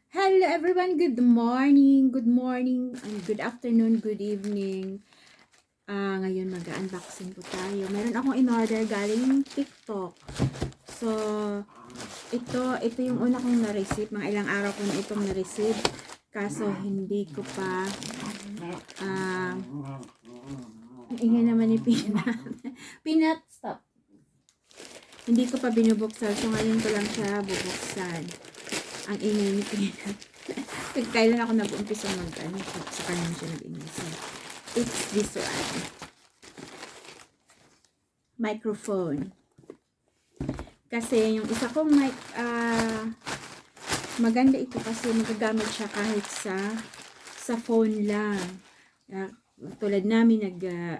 Hello everyone, good morning, and good afternoon, good evening. Ngayon mag-unboxing po tayo. Meron akong in-order galing TikTok. So, ito yung una kong na-receive. Mga ilang araw ko na itong na-receive. Kaso hindi ko pa ang ingay naman ni Peanut. Peanut, stop. Hindi ko pa binubuksan. So, ngayon ko lang siya bubuksan. Ang ingay ni Peanut. Kailan ako nag-umpisa sa kanya siya nag-ingay. So, it's this one. Microphone. Kasi yung isa kong mic, maganda ito kasi magagamit siya kahit sa phone lang. Tulad namin,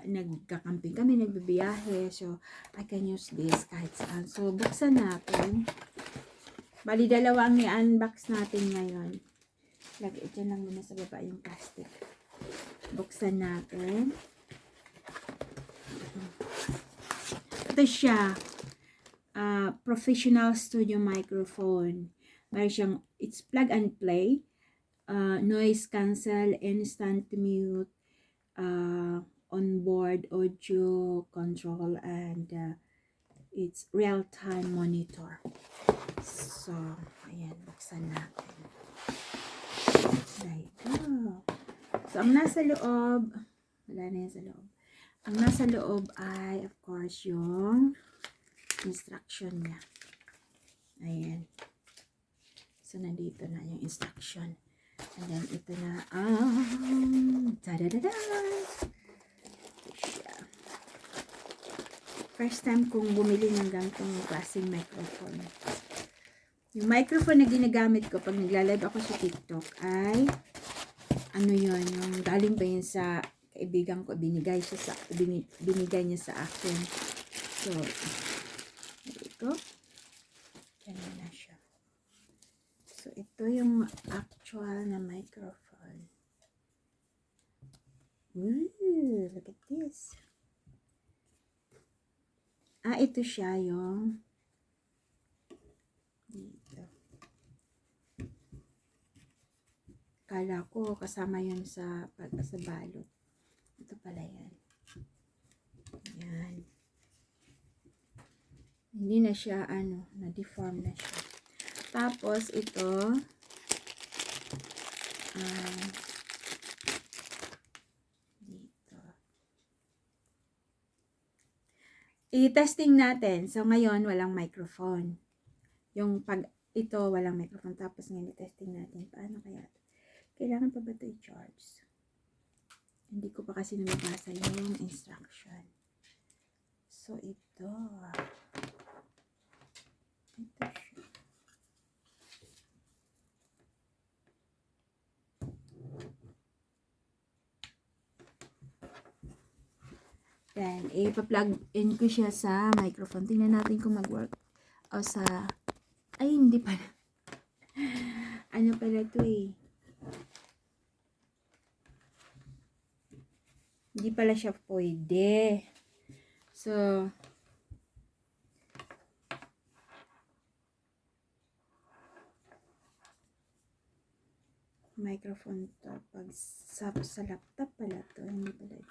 nagkakamping kami, nagbibiyahe. So, I can use this kahit saan. So, buksan natin. Bali, dalawa ang i-unbox natin ngayon. Lagay ito lang muna sa baba yung plastic. Buksan natin. Ito siya. Professional studio microphone. Meron siyang, it's plug and play. Noise cancel, instant mute, onboard audio control, and it's real-time monitor. So, ayan, buksan natin. There you go. So, ang nasa loob, wala na yan sa loob. Ang nasa loob ay, of course, yung instruction niya. Ayan. So, nandito na yung instruction. And then, ito na ang da-da-da-da! First time kong bumili ng ganitong klaseng microphone. Yung microphone na ginagamit ko pag nagla-live ako sa TikTok ay ano yun, yung galing pa yun sa kaibigan ko, binigay niya sa akin. So, there you go. Ganun na siya. So, ito yung actual na microphone. Ooh, look at this. Ito siya yung dito. Kala ko kasama yun sa balot. Ito pala yan. Yan. Hindi na siya, na-deform na siya. Tapos, ito, dito. I-testing natin. So, ngayon, walang microphone. Yung ito, walang microphone. Tapos, ngayon, i-testing natin. Paano kaya? Kailangan pa ba ito i-charge? Hindi ko pa kasi nababasa yung instruction. So, ito. Ito siya. Then, ipa-plug in ko siya sa microphone. Tingnan natin kung mag-work. O sa... Ay, hindi pala. Ano pala ito eh. Hindi pala siya pwede. So, microphone to. Pag sa laptop pala to. Hindi pala ito.